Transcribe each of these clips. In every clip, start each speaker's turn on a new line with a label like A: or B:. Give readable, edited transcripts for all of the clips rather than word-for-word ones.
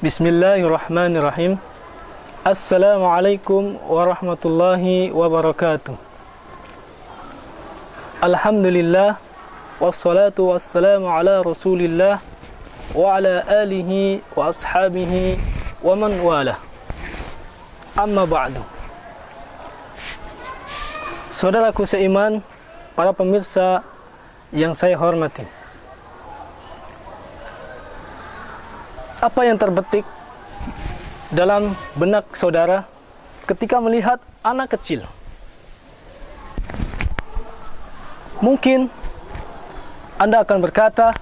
A: Bismillahirrahmanirrahim. Assalamualaikum warahmatullahi wabarakatuh. Alhamdulillah, wassalatu wassalamu ala rasulillah wa ala alihi wa ashabihi wa man wala. Amma ba'du. Saudaraku seiman, para pemirsa yang saya hormati, apa yang terbetik dalam benak saudara ketika melihat anak kecil? Mungkin Anda akan berkata,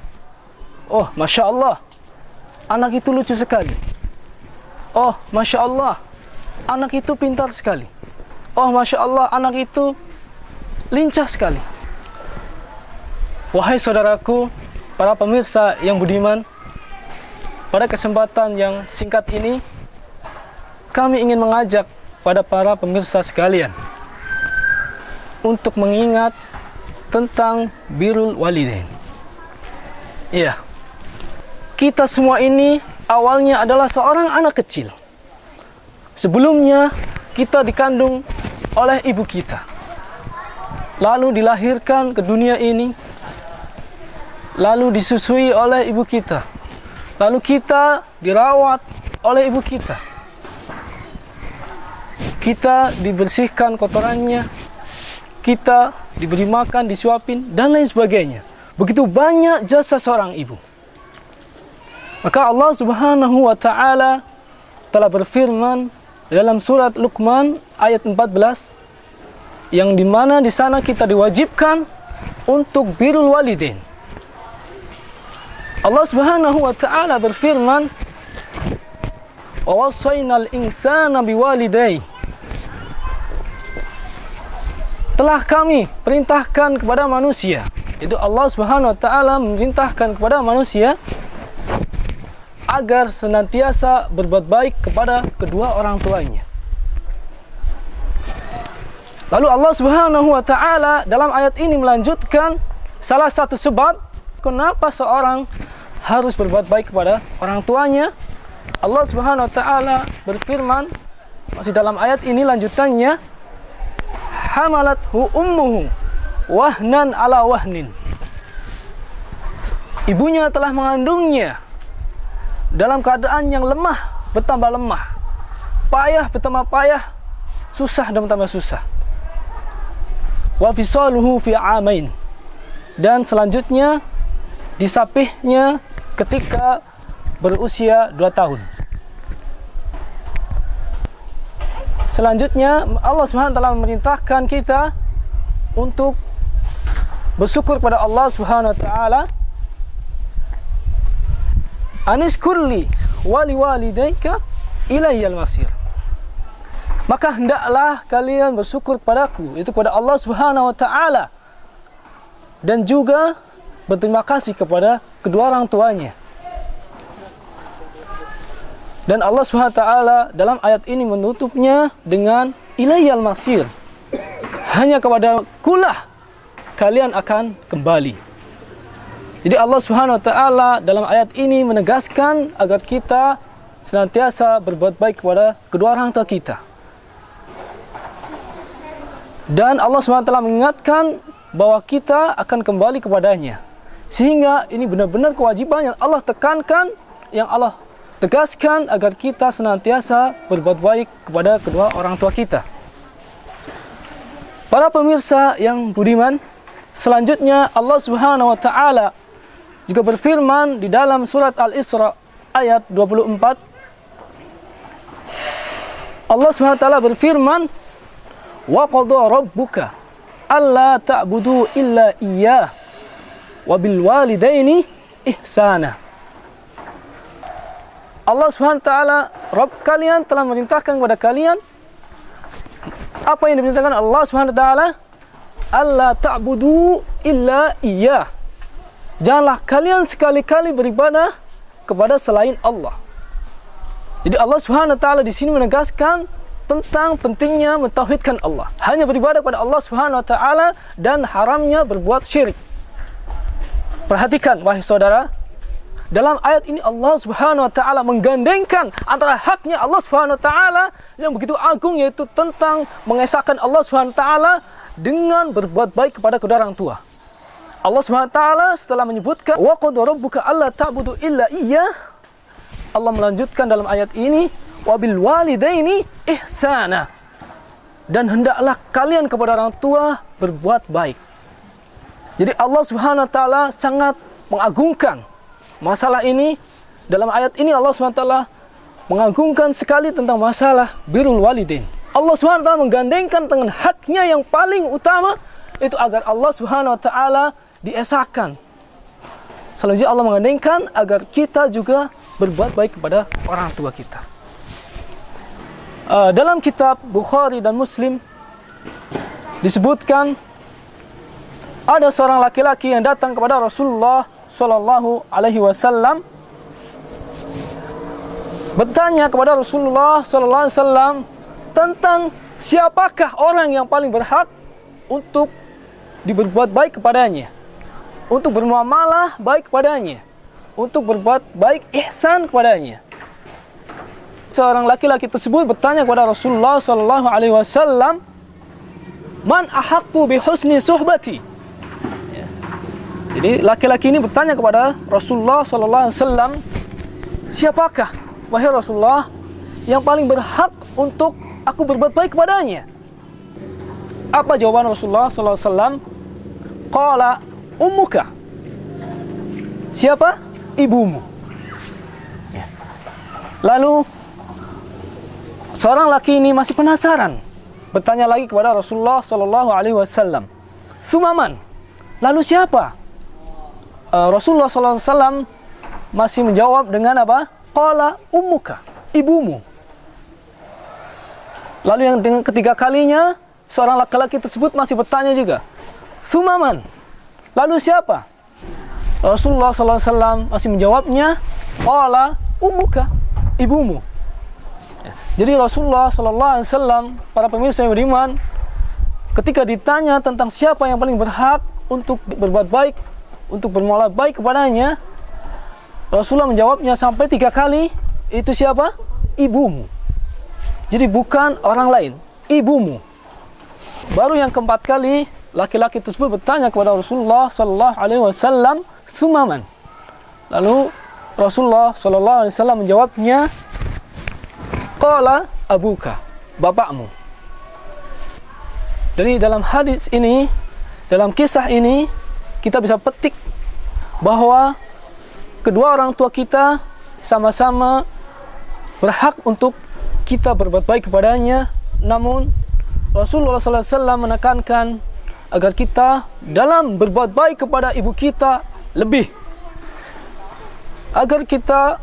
A: "Oh, Masya Allah, anak itu lucu sekali. Oh, Masya Allah, anak itu pintar sekali. Oh, Masya Allah, anak itu lincah sekali." Wahai saudaraku, para pemirsa yang budiman, pada kesempatan yang singkat ini, kami ingin mengajak pada para pemirsa sekalian untuk mengingat tentang birrul walidain. Iya, kita semua ini awalnya adalah seorang anak kecil. Sebelumnya kita dikandung oleh ibu kita, lalu dilahirkan ke dunia ini, lalu disusui oleh ibu kita, lalu kita dirawat oleh ibu kita. Kita dibersihkan kotorannya, kita diberi makan, disuapin, dan lain sebagainya. Begitu banyak jasa seorang ibu. Maka Allah Subhanahu wa ta'ala telah berfirman dalam surat Luqman ayat 14, yang dimana di sana kita diwajibkan untuk birrul walidain. Allah Subhanahu wa ta'ala berfirman, "Wa wassaynal insana biwalidayhi." Telah kami perintahkan kepada manusia. Itu Allah Subhanahu wa ta'ala memerintahkan kepada manusia agar senantiasa berbuat baik kepada kedua orang tuanya. Lalu Allah Subhanahu wa ta'ala dalam ayat ini melanjutkan salah satu sebab kenapa seorang harus berbuat baik kepada orang tuanya. Allah Subhanahu wa ta'ala berfirman masih dalam ayat ini lanjutannya, "Hamalathu ummuhu wahnan ala wahnin." Ibunya telah mengandungnya dalam keadaan yang lemah bertambah lemah, payah bertambah payah, susah dan bertambah susah. Wa fisaluhu fi amain. Dan selanjutnya disapihnya ketika berusia 2 tahun. Selanjutnya Allah Subhanahu wa ta'ala memerintahkan kita untuk bersyukur kepada Allah Subhanahu wa ta'ala. "Anishkurli wali walidayka ilayyal masir." Maka hendaklah kalian bersyukur kepadaku, itu kepada Allah Subhanahu wa ta'ala, dan juga berterima kasih kepada kedua orang tuanya. Dan Allah SWT dalam ayat ini menutupnya dengan ilayyal masir. Hanya kepada kulah kalian akan kembali. Jadi Allah SWT dalam ayat ini menegaskan agar kita senantiasa berbuat baik kepada kedua orang tua kita. Dan Allah SWT mengingatkan bahwa kita akan kembali kepadanya. Sehingga ini benar-benar kewajiban yang Allah tekankan, yang Allah tegaskan agar kita senantiasa berbuat baik kepada kedua orang tua kita. Para pemirsa yang budiman, selanjutnya Allah Subhanahu wa ta'ala juga berfirman di dalam surat Al-Isra ayat 24. Allah Subhanahu wa ta'ala berfirman, "Wa qadha rabbuka alla ta'budu illa iyyah wa bil walidaini ihsana." Allah Subhanahu wa ta'ala, Rabb kalian telah memerintahkan kepada kalian. Apa yang diperintahkan Allah Subhanahu wa ta'ala? Alla ta'budu illa iyyah. Janganlah kalian sekali-kali beribadah kepada selain Allah. Jadi Allah Subhanahu wa ta'ala di sini menegaskan tentang pentingnya mentauhidkan Allah. Hanya beribadah kepada Allah Subhanahu wa ta'ala dan haramnya berbuat syirik. Perhatikan wahai saudara, dalam ayat ini Allah Subhanahu wa taala menggandengkan antara haknya Allah Subhanahu wa taala yang begitu agung, yaitu tentang mengesahkan Allah Subhanahu wa taala dengan berbuat baik kepada kedua orang tua. Allah Subhanahu wa taala setelah menyebutkan wa qad rabbuka alla ta'budu illa iyyah, Allah melanjutkan dalam ayat ini wa bil walidaini ihsana, dan hendaklah kalian kepada orang tua berbuat baik. Jadi Allah Subhanahu wa taala sangat mengagungkan masalah ini. Dalam ayat ini Allah Subhanahu wa taala mengagungkan sekali tentang masalah birrul walidain. Allah Subhanahu wa taala menggandengkan dengan haknya yang paling utama, itu agar Allah Subhanahu wa taala diesahkan. Selanjutnya Allah menggandengkan agar kita juga berbuat baik kepada orang tua kita. Dalam kitab Bukhari dan Muslim disebutkan ada seorang laki-laki yang datang kepada Rasulullah Sallallahu Alaihi Wasallam, bertanya kepada Rasulullah Sallallahu Alaihi Wasallam tentang siapakah orang yang paling berhak untuk diberbuat baik kepadanya, untuk bermuamalah baik kepadanya, untuk berbuat baik ihsan kepadanya. Seorang laki-laki tersebut bertanya kepada Rasulullah Sallallahu Alaihi Wasallam, man ahaqqu bi husni suhbati. Jadi laki-laki ini bertanya kepada Rasulullah Sallallahu Alaihi Wasallam, siapakah wahai Rasulullah yang paling berhak untuk aku berbuat baik kepadanya? Apa jawaban Rasulullah Sallallahu Alaihi Wasallam? Qala ummuka. Siapa? Ibumu. Lalu seorang laki ini masih penasaran, bertanya lagi kepada Rasulullah Sallallahu Alaihi Wasallam, sumaman. Lalu siapa? Rasulullah Sallallahu Alaihi Wasallam masih menjawab dengan apa? Qala ummuka, ibumu. Lalu yang dengan ketiga kalinya, seorang laki-laki tersebut masih bertanya juga, sumaman. Lalu siapa? Rasulullah Sallallahu Alaihi Wasallam masih menjawabnya, qala ummuka, ibumu. Jadi Rasulullah Sallallahu Alaihi Wasallam, para pemirsa yang beriman, ketika ditanya tentang siapa yang paling berhak untuk berbuat baik, untuk bermuamalah baik kepadanya, Rasulullah menjawabnya sampai 3 kali, itu siapa? Ibumu. Jadi bukan orang lain, ibumu. Baru yang keempat kali, laki-laki tersebut bertanya kepada Rasulullah Sallallahu Alaihi Wasallam, sumaman. Lalu Rasulullah Sallallahu Alaihi Wasallam menjawabnya, qala abuka, bapakmu. Jadi dalam hadis ini, dalam kisah ini, kita bisa petik bahwa kedua orang tua kita sama-sama berhak untuk kita berbuat baik kepadanya. Namun Rasulullah SAW menekankan agar kita dalam berbuat baik kepada ibu kita lebih, agar kita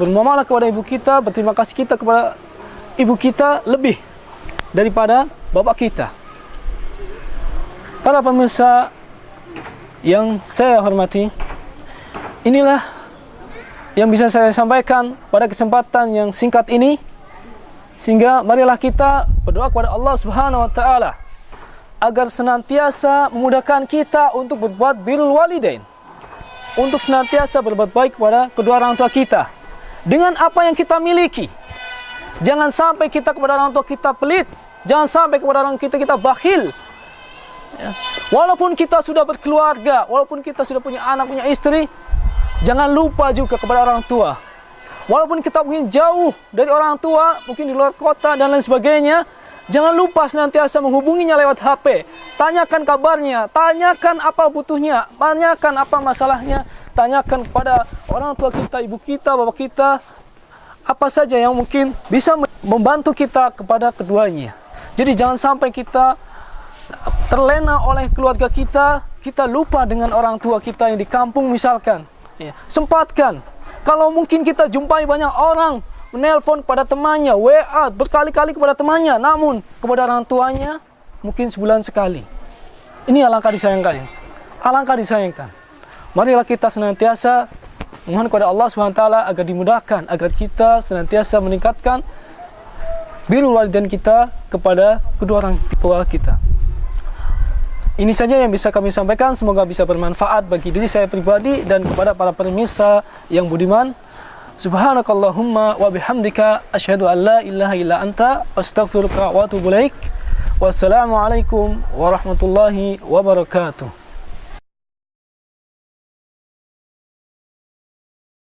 A: bermuamalah kepada ibu kita, berterima kasih kita kepada ibu kita lebih daripada bapak kita. Para pemirsa yang saya hormati, inilah yang bisa saya sampaikan pada kesempatan yang singkat ini, sehingga marilah kita berdoa kepada Allah Subhanahu wa taala agar senantiasa memudahkan kita untuk berbuat birrul walidain, untuk senantiasa berbuat baik kepada kedua orang tua kita dengan apa yang kita miliki. Jangan sampai kita kepada orang tua kita pelit, jangan sampai kepada orang kita bakhil. Ya. Walaupun kita sudah berkeluarga, walaupun kita sudah punya anak, punya istri, jangan lupa juga kepada orang tua. Walaupun kita mungkin jauh dari orang tua, mungkin di luar kota dan lain sebagainya, jangan lupa senantiasa menghubunginya lewat HP. Tanyakan kabarnya, tanyakan apa butuhnya, tanyakan apa masalahnya, tanyakan kepada orang tua kita, ibu kita, bapak kita, apa saja yang mungkin bisa membantu kita kepada keduanya. Jadi jangan sampai kita terlena oleh keluarga kita, kita lupa dengan orang tua kita yang di kampung misalkan. Ya, sempatkan. Kalau mungkin kita jumpai banyak orang menelpon kepada temannya, WA berkali-kali kepada temannya, namun kepada orang tuanya mungkin sebulan sekali. Ini alangkah disayangkan. Alangkah disayangkan. Marilah kita senantiasa mohon kepada Allah SWT agar dimudahkan, agar kita senantiasa meningkatkan birrul walidain kita kepada kedua orang tua kita. Ini saja yang bisa kami sampaikan, semoga bisa bermanfaat bagi diri saya pribadi dan kepada para pemirsa yang budiman. Subhanakallahumma wa bihamdika asyhadu an la ilaha illa anta astaghfiruka wa atubu ilaik. Wassalamualaikum warahmatullahi wabarakatuh.